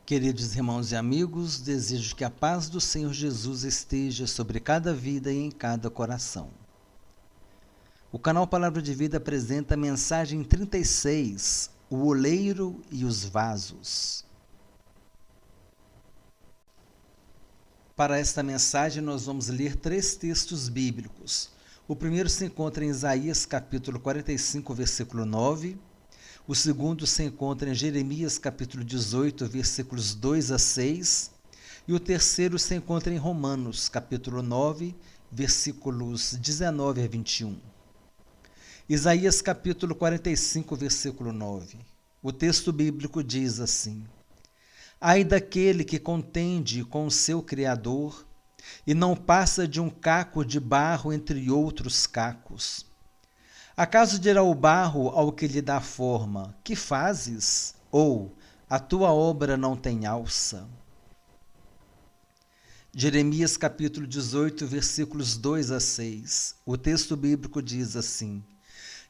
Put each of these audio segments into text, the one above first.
Queridos irmãos e amigos, desejo que a paz do Senhor Jesus esteja sobre cada vida e em cada coração. O canal Palavra de Vida apresenta a mensagem 36, o oleiro e os vasos. Para esta mensagem nós vamos ler 3 textos bíblicos. O primeiro se encontra em Isaías capítulo 45, versículo 9. O segundo se encontra em Jeremias capítulo 18, versículos 2 a 6. E o terceiro se encontra em Romanos capítulo 9, versículos 19 a 21. Isaías capítulo 45, versículo 9. O texto bíblico diz assim: Ai daquele que contende com o seu Criador e não passa de um caco de barro entre outros cacos. Acaso dirá o barro ao que lhe dá forma: que fazes? Ou a tua obra não tem alça? Jeremias capítulo 18, versículos 2 a 6. O texto bíblico diz assim: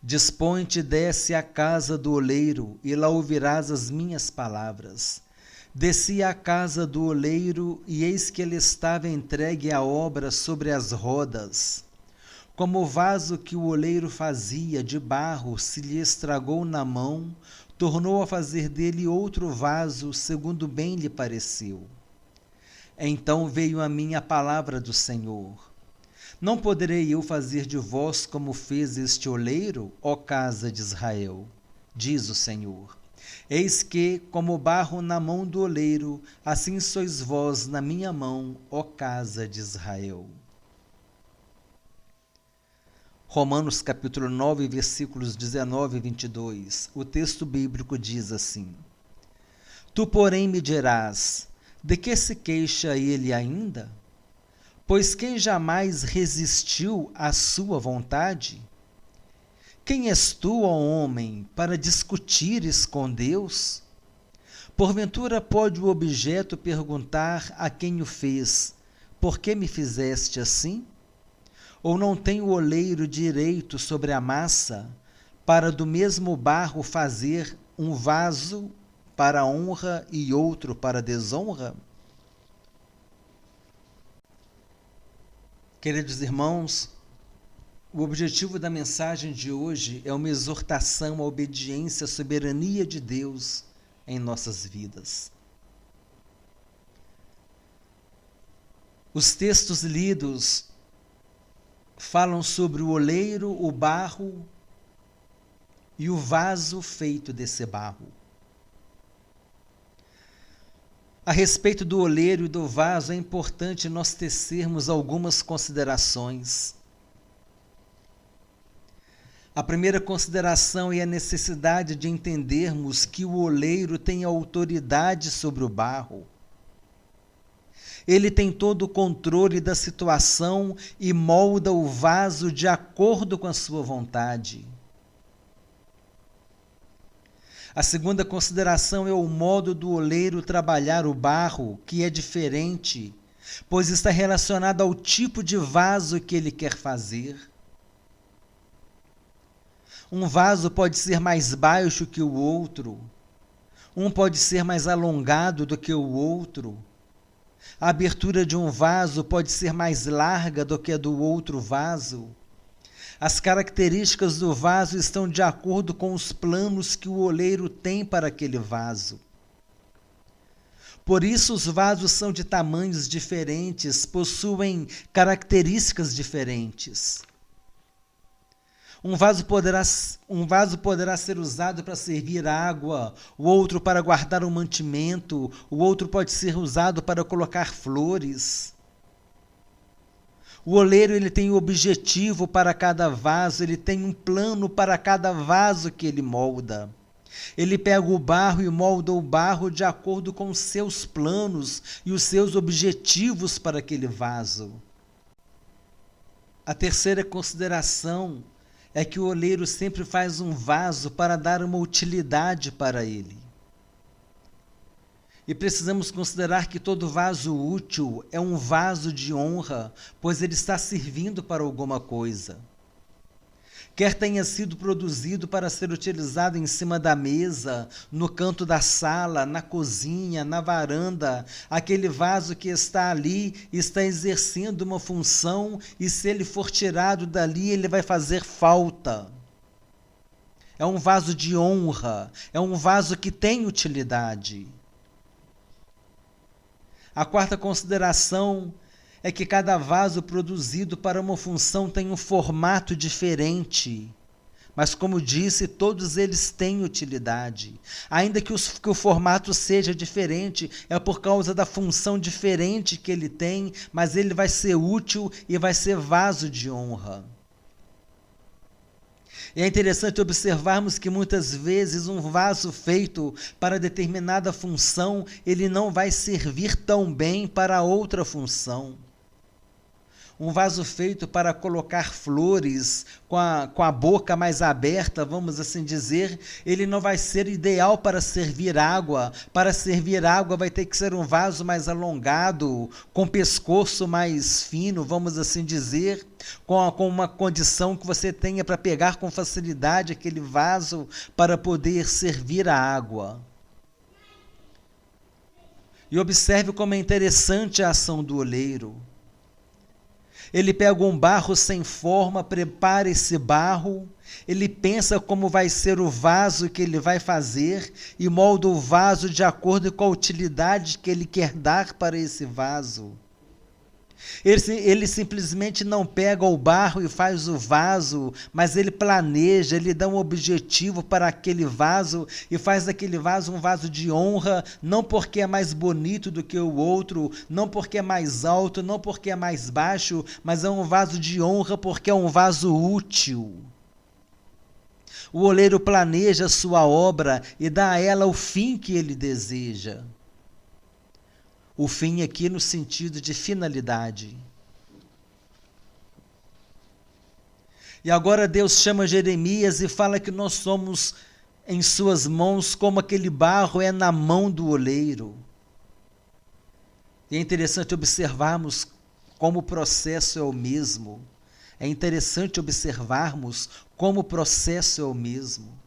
Dispõe-te e desce à casa do oleiro, e lá ouvirás as minhas palavras. Desci à casa do oleiro, e eis que ele estava entregue à obra sobre as rodas. Como o vaso que o oleiro fazia de barro se lhe estragou na mão, tornou a fazer dele outro vaso, segundo bem lhe pareceu. Então veio a mim a palavra do Senhor: Não poderei eu fazer de vós como fez este oleiro, ó casa de Israel? Diz o Senhor. Eis que, como barro na mão do oleiro, assim sois vós na minha mão, ó casa de Israel. Romanos capítulo 9, versículos 19 e 22. O texto bíblico diz assim: Tu, porém, me dirás: de que se queixa ele ainda? Pois quem jamais resistiu à sua vontade? Quem és tu, ó homem, para discutires com Deus? Porventura pode o objeto perguntar a quem o fez: por que me fizeste assim? Ou não tem o oleiro direito sobre a massa, para do mesmo barro fazer um vaso para honra e outro para desonra? Queridos irmãos, o objetivo da mensagem de hoje é uma exortação à obediência à soberania de Deus em nossas vidas. Os textos lidos falam sobre o oleiro, o barro e o vaso feito desse barro. A respeito do oleiro e do vaso, é importante nós tecermos algumas considerações. A primeira consideração é a necessidade de entendermos que o oleiro tem autoridade sobre o barro. Ele tem todo o controle da situação e molda o vaso de acordo com a sua vontade. A segunda consideração é o modo do oleiro trabalhar o barro, que é diferente, pois está relacionado ao tipo de vaso que ele quer fazer. Um vaso pode ser mais baixo que o outro, um pode ser mais alongado do que o outro. A abertura de um vaso pode ser mais larga do que a do outro vaso. As características do vaso estão de acordo com os planos que o oleiro tem para aquele vaso. Por isso, os vasos são de tamanhos diferentes, possuem características diferentes. Um vaso poderá ser usado para servir água, o outro para guardar um mantimento, o outro pode ser usado para colocar flores. O oleiro ele tem um objetivo para cada vaso, ele tem um plano para cada vaso que ele molda. Ele pega o barro e molda o barro de acordo com os seus planos e os seus objetivos para aquele vaso. A terceira consideração é que o oleiro sempre faz um vaso para dar uma utilidade para ele. E precisamos considerar que todo vaso útil é um vaso de honra, pois ele está servindo para alguma coisa. quer tenha sido produzido para ser utilizado em cima da mesa, no canto da sala, na cozinha, na varanda, aquele vaso que está ali está exercendo uma função e se ele for tirado dali, ele vai fazer falta. É um vaso de honra, é um vaso que tem utilidade. A quarta consideração é que cada vaso produzido para uma função tem um formato diferente. Mas, como disse, todos eles têm utilidade. Ainda que o formato seja diferente, é por causa da função diferente que ele tem, mas ele vai ser útil e vai ser vaso de honra. E é interessante observarmos que muitas vezes um vaso feito para determinada função, ele não vai servir tão bem para outra função. Um vaso feito para colocar flores com a boca mais aberta, vamos assim dizer, ele não vai ser ideal para servir água. Para servir água vai ter que ser um vaso mais alongado, com pescoço mais fino, vamos assim dizer, com uma condição que você tenha para pegar com facilidade aquele vaso para poder servir a água. E observe como é interessante a ação do oleiro. Ele pega um barro sem forma, prepara esse barro, ele pensa como vai ser o vaso que ele vai fazer e molda o vaso de acordo com a utilidade que ele quer dar para esse vaso. Ele simplesmente não pega o barro e faz o vaso, mas ele planeja, ele dá um objetivo para aquele vaso e faz daquele vaso um vaso de honra, não porque é mais bonito do que o outro, não porque é mais alto, não porque é mais baixo, mas é um vaso de honra porque é um vaso útil. O oleiro planeja a sua obra e dá a ela o fim que ele deseja. O fim aqui no sentido de finalidade. E agora Deus chama Jeremias e fala que nós somos em suas mãos como aquele barro é na mão do oleiro. E é interessante observarmos como o processo é o mesmo. É interessante observarmos como o processo é o mesmo.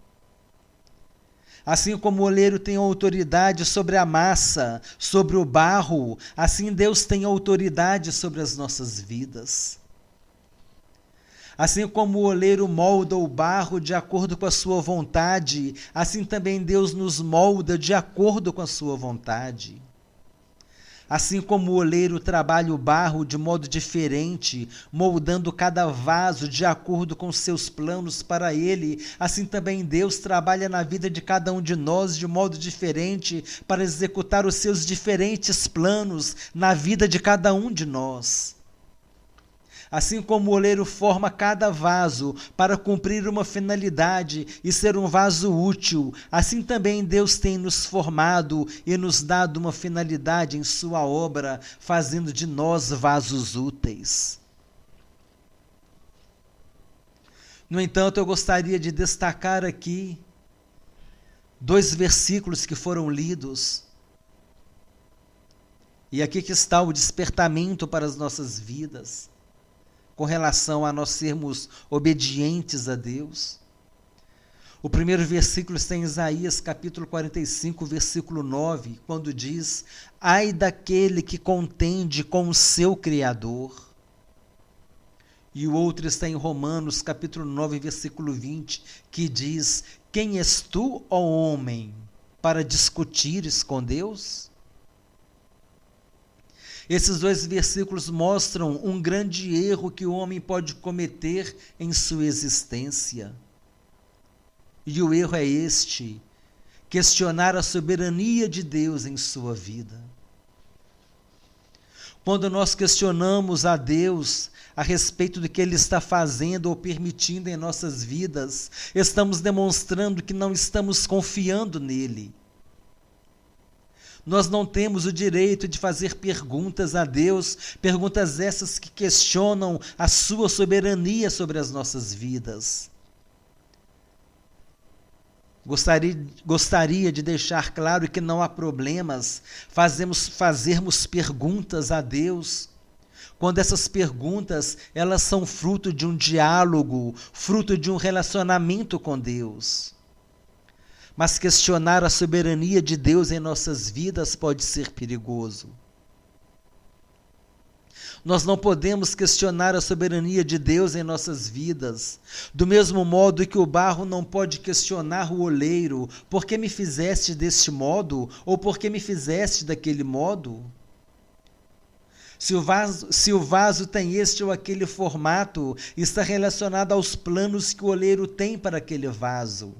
Assim como o oleiro tem autoridade sobre a massa, sobre o barro, assim Deus tem autoridade sobre as nossas vidas. Assim como o oleiro molda o barro de acordo com a sua vontade, assim também Deus nos molda de acordo com a sua vontade. Assim como o oleiro trabalha o barro de modo diferente, moldando cada vaso de acordo com seus planos para ele, assim também Deus trabalha na vida de cada um de nós de modo diferente para executar os seus diferentes planos na vida de cada um de nós. Assim como o oleiro forma cada vaso para cumprir uma finalidade e ser um vaso útil, assim também Deus tem nos formado e nos dado uma finalidade em sua obra, fazendo de nós vasos úteis. No entanto, eu gostaria de destacar aqui 2 versículos que foram lidos. E aqui que está o despertamento para as nossas vidas, com relação a nós sermos obedientes a Deus. O primeiro versículo está em Isaías capítulo 45, versículo 9, quando diz: ai daquele que contende com o seu Criador. E o outro está em Romanos capítulo 9, versículo 20, que diz: quem és tu, ó homem, para discutires com Deus? Esses 2 versículos mostram um grande erro que o homem pode cometer em sua existência. E o erro é este: questionar a soberania de Deus em sua vida. Quando nós questionamos a Deus a respeito do que Ele está fazendo ou permitindo em nossas vidas, estamos demonstrando que não estamos confiando nele. Nós não temos o direito de fazer perguntas a Deus, perguntas essas que questionam a sua soberania sobre as nossas vidas. Gostaria de deixar claro que não há problemas fazermos perguntas a Deus, quando essas perguntas elas são fruto de um diálogo, fruto de um relacionamento com Deus. Mas questionar a soberania de Deus em nossas vidas pode ser perigoso. Nós não podemos questionar a soberania de Deus em nossas vidas, do mesmo modo que o barro não pode questionar o oleiro: por que me fizeste deste modo? Ou por que me fizeste daquele modo? Se o vaso tem este ou aquele formato, está relacionado aos planos que o oleiro tem para aquele vaso.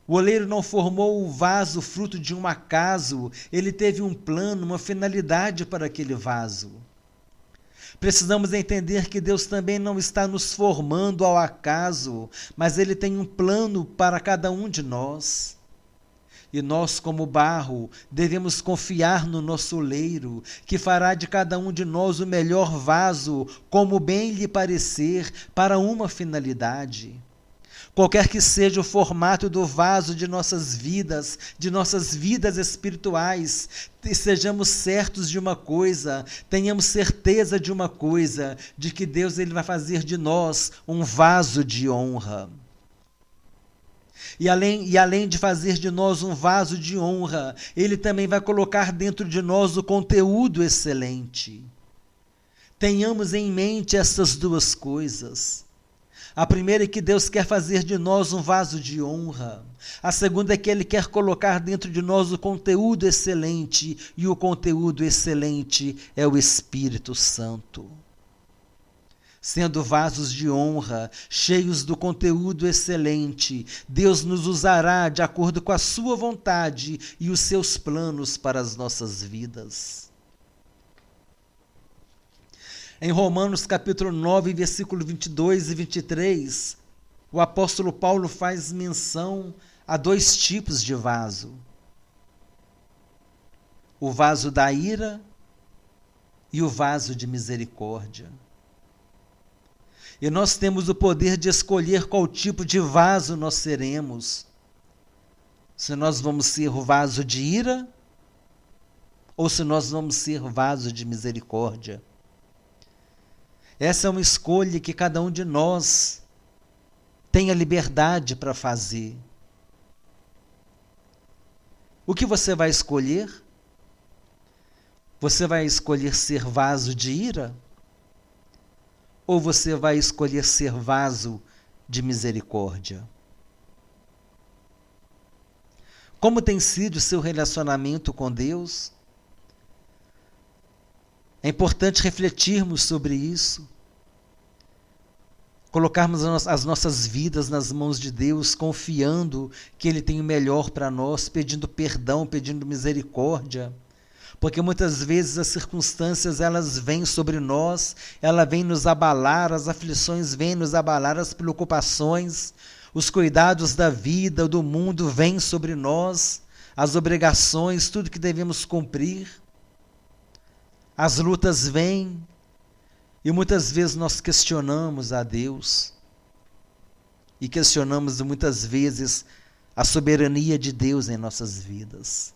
O oleiro não formou o vaso fruto de um acaso, ele teve um plano, uma finalidade para aquele vaso. Precisamos entender que Deus também não está nos formando ao acaso, mas Ele tem um plano para cada um de nós. E nós, como barro, devemos confiar no nosso oleiro, que fará de cada um de nós o melhor vaso, como bem lhe parecer, para uma finalidade. Qualquer que seja o formato do vaso de nossas vidas espirituais, sejamos certos de uma coisa, tenhamos certeza de uma coisa, de que Deus ele vai fazer de nós um vaso de honra. E além de fazer de nós um vaso de honra, Ele também vai colocar dentro de nós o conteúdo excelente. Tenhamos em mente essas duas coisas. A primeira é que Deus quer fazer de nós um vaso de honra. A segunda é que Ele quer colocar dentro de nós o conteúdo excelente, e o conteúdo excelente é o Espírito Santo. Sendo vasos de honra, cheios do conteúdo excelente, Deus nos usará de acordo com a sua vontade e os seus planos para as nossas vidas. Em Romanos capítulo 9, versículo 22 e 23, o apóstolo Paulo faz menção a dois tipos de vaso: o vaso da ira e o vaso de misericórdia. E nós temos o poder de escolher qual tipo de vaso nós seremos. Se nós vamos ser o vaso de ira, ou se nós vamos ser vaso de misericórdia. Essa é uma escolha que cada um de nós tem a liberdade para fazer. O que você vai escolher? Você vai escolher ser vaso de ira? Ou você vai escolher ser vaso de misericórdia? Como tem sido o seu relacionamento com Deus? É importante refletirmos sobre isso, colocarmos as nossas vidas nas mãos de Deus, confiando que Ele tem o melhor para nós, pedindo perdão, pedindo misericórdia. Porque muitas vezes as circunstâncias elas vêm sobre nós, elas vêm nos abalar, as aflições vêm nos abalar, as preocupações, os cuidados da vida, do mundo vêm sobre nós, as obrigações, tudo que devemos cumprir. As lutas vêm e muitas vezes nós questionamos a Deus e questionamos muitas vezes a soberania de Deus em nossas vidas.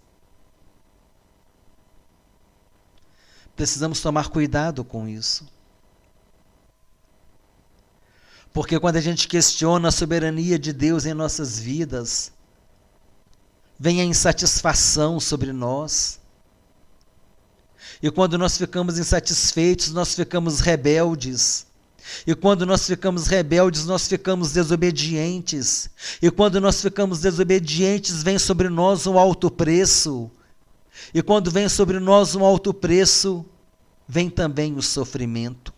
Precisamos tomar cuidado com isso. Porque quando a gente questiona a soberania de Deus em nossas vidas, vem a insatisfação sobre nós. E quando nós ficamos insatisfeitos, nós ficamos rebeldes. E quando nós ficamos rebeldes, nós ficamos desobedientes. E quando nós ficamos desobedientes, vem sobre nós um alto preço. E quando vem sobre nós um alto preço, vem também o sofrimento.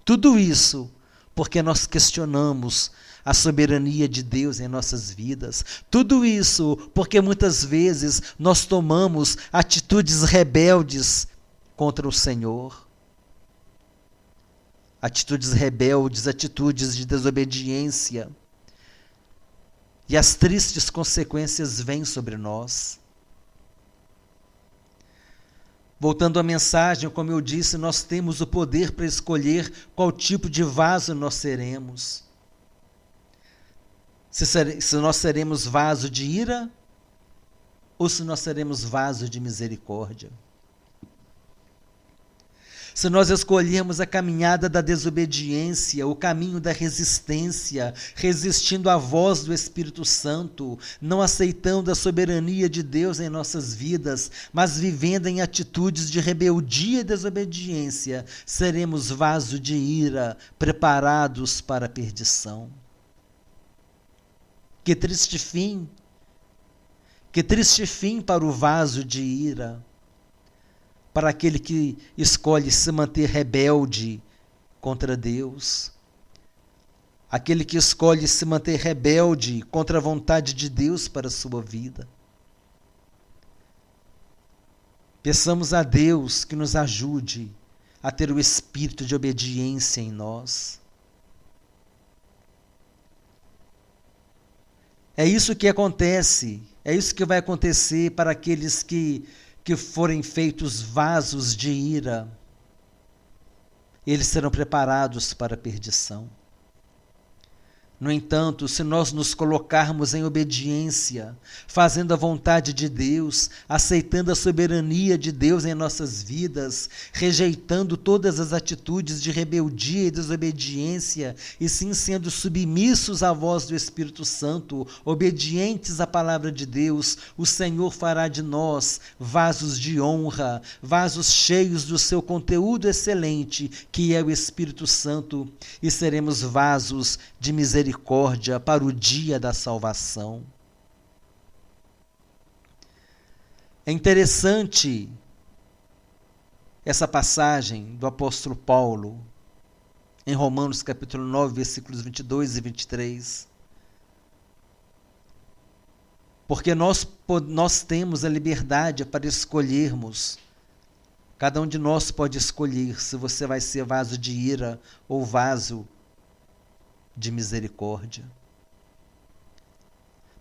Tudo isso porque nós questionamos a soberania de Deus em nossas vidas. Tudo isso porque muitas vezes nós tomamos atitudes rebeldes contra o Senhor. Atitudes rebeldes, atitudes de desobediência. E as tristes consequências vêm sobre nós. Voltando à mensagem, como eu disse, nós temos o poder para escolher qual tipo de vaso nós seremos. Se nós seremos vaso de ira ou se nós seremos vaso de misericórdia. Se nós escolhermos a caminhada da desobediência, o caminho da resistência, resistindo à voz do Espírito Santo, não aceitando a soberania de Deus em nossas vidas, mas vivendo em atitudes de rebeldia e desobediência, seremos vaso de ira, preparados para a perdição. Que triste fim! Que triste fim para o vaso de ira, para aquele que escolhe se manter rebelde contra Deus, aquele que escolhe se manter rebelde contra a vontade de Deus para a sua vida. Peçamos a Deus que nos ajude a ter o espírito de obediência em nós. É isso que acontece, é isso que vai acontecer para aqueles que forem feitos vasos de ira. Eles serão preparados para a perdição. No entanto, se nós nos colocarmos em obediência, fazendo a vontade de Deus, aceitando a soberania de Deus em nossas vidas, rejeitando todas as atitudes de rebeldia e desobediência, e sim sendo submissos à voz do Espírito Santo, obedientes à palavra de Deus, o Senhor fará de nós vasos de honra, vasos cheios do seu conteúdo excelente, que é o Espírito Santo, e seremos vasos de misericórdia para o dia da salvação. É interessante essa passagem do apóstolo Paulo, em Romanos capítulo 9, versículos 22 e 23, porque nós temos a liberdade para escolhermos, cada um de nós pode escolher se você vai ser vaso de ira ou vaso de misericórdia.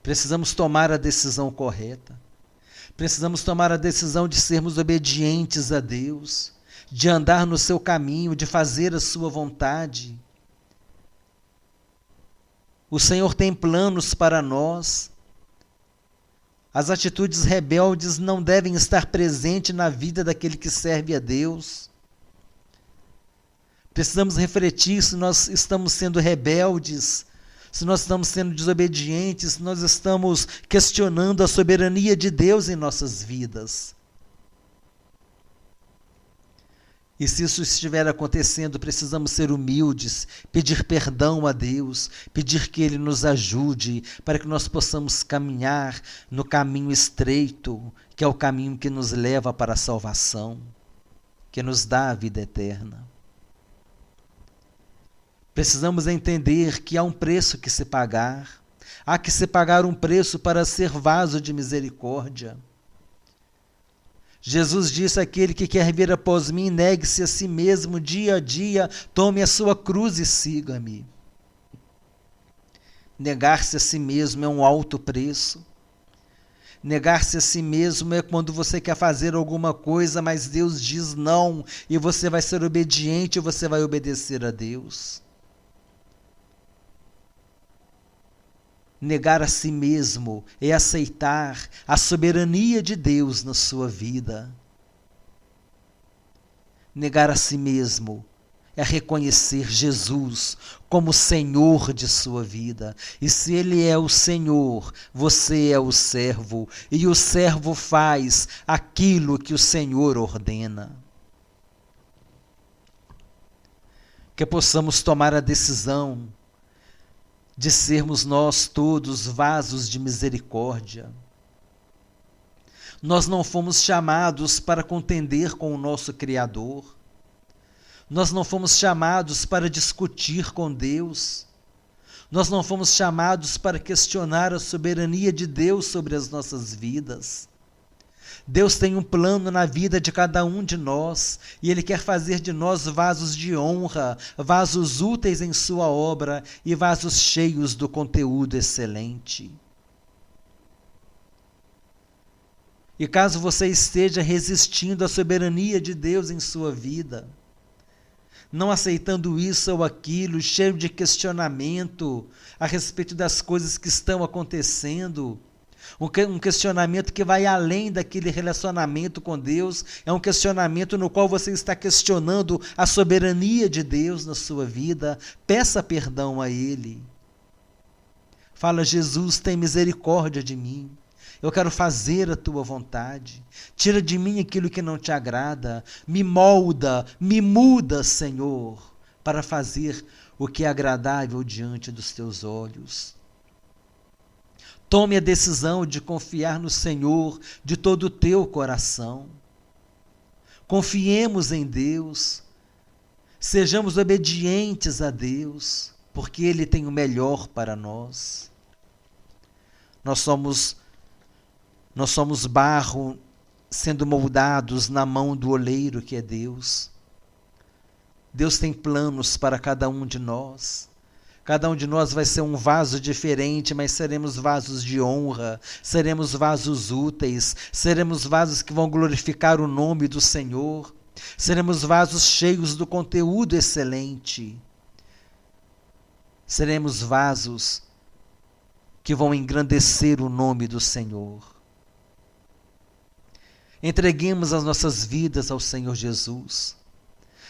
Precisamos tomar a decisão correta. Precisamos tomar a decisão de sermos obedientes a Deus, de andar no seu caminho, de fazer a sua vontade. O Senhor tem planos para nós. As atitudes rebeldes não devem estar presentes na vida daquele que serve a Deus. Precisamos refletir se nós estamos sendo rebeldes, se nós estamos sendo desobedientes, se nós estamos questionando a soberania de Deus em nossas vidas. E se isso estiver acontecendo, precisamos ser humildes, pedir perdão a Deus, pedir que Ele nos ajude, para que nós possamos caminhar no caminho estreito, que é o caminho que nos leva para a salvação, que nos dá a vida eterna. Precisamos entender que há um preço que se pagar. Há que se pagar um preço para ser vaso de misericórdia. Jesus disse: aquele que quer vir após mim, negue-se a si mesmo dia a dia, tome a sua cruz e siga-me. Negar-se a si mesmo é um alto preço. Negar-se a si mesmo é quando você quer fazer alguma coisa, mas Deus diz não, e você vai ser obediente, e você vai obedecer a Deus. Negar a si mesmo é aceitar a soberania de Deus na sua vida. Negar a si mesmo é reconhecer Jesus como Senhor de sua vida. E se Ele é o Senhor, você é o servo, e o servo faz aquilo que o Senhor ordena. Que possamos tomar a decisão de sermos nós todos vasos de misericórdia. Nós não fomos chamados para contender com o nosso Criador. Nós não fomos chamados para discutir com Deus. Nós não fomos chamados para questionar a soberania de Deus sobre as nossas vidas. Deus tem um plano na vida de cada um de nós, e Ele quer fazer de nós vasos de honra, vasos úteis em sua obra e vasos cheios do conteúdo excelente. E caso você esteja resistindo à soberania de Deus em sua vida, não aceitando isso ou aquilo, cheio de questionamento a respeito das coisas que estão acontecendo, Um questionamento que vai além daquele relacionamento com Deus. É um questionamento no qual você está questionando a soberania de Deus na sua vida. Peça perdão a Ele. Fala: Jesus, tem misericórdia de mim. Eu quero fazer a tua vontade. Tira de mim aquilo que não te agrada. Me molda, me muda, Senhor, para fazer o que é agradável diante dos teus olhos. Tome a decisão de confiar no Senhor de todo o teu coração. Confiemos em Deus. Sejamos obedientes a Deus, porque Ele tem o melhor para nós. Nós somos barro sendo moldados na mão do oleiro que é Deus. Deus tem planos para cada um de nós. Cada um de nós vai ser um vaso diferente, mas seremos vasos de honra, seremos vasos úteis, seremos vasos que vão glorificar o nome do Senhor, seremos vasos cheios do conteúdo excelente. Seremos vasos que vão engrandecer o nome do Senhor. Entreguemos as nossas vidas ao Senhor Jesus.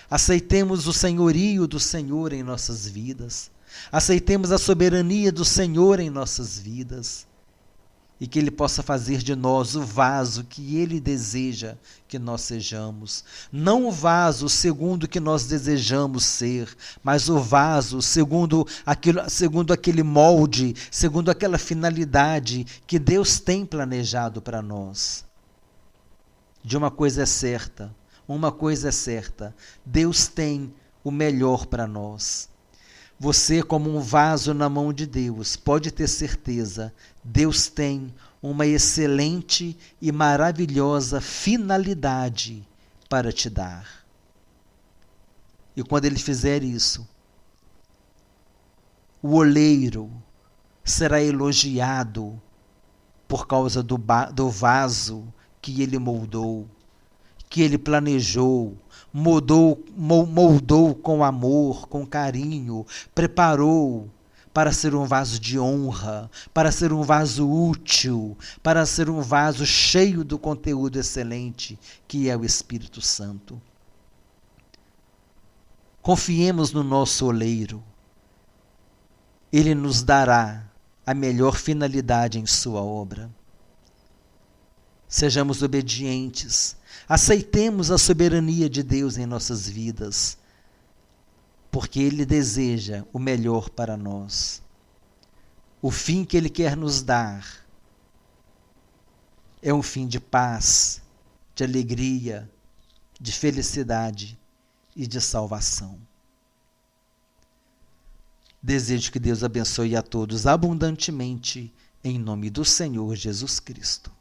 Aceitemos o senhorio do Senhor em nossas vidas. Aceitemos a soberania do Senhor em nossas vidas. E que Ele possa fazer de nós o vaso que Ele deseja que nós sejamos. Não o vaso segundo o que nós desejamos ser, mas o vaso segundo aquele molde, segundo aquela finalidade que Deus tem planejado para nós. De uma coisa é certa, Deus tem o melhor para nós. Você, como um vaso na mão de Deus, pode ter certeza, Deus tem uma excelente e maravilhosa finalidade para te dar. E quando Ele fizer isso, o oleiro será elogiado por causa do vaso que Ele moldou, que Ele planejou, moldou com amor, com carinho, preparou para ser um vaso de honra, para ser um vaso útil, para ser um vaso cheio do conteúdo excelente que é o Espírito Santo. Confiemos no nosso oleiro. Ele nos dará a melhor finalidade em sua obra. Sejamos obedientes. Aceitemos a soberania de Deus em nossas vidas, porque Ele deseja o melhor para nós. O fim que Ele quer nos dar é um fim de paz, de alegria, de felicidade e de salvação. Desejo que Deus abençoe a todos abundantemente, em nome do Senhor Jesus Cristo.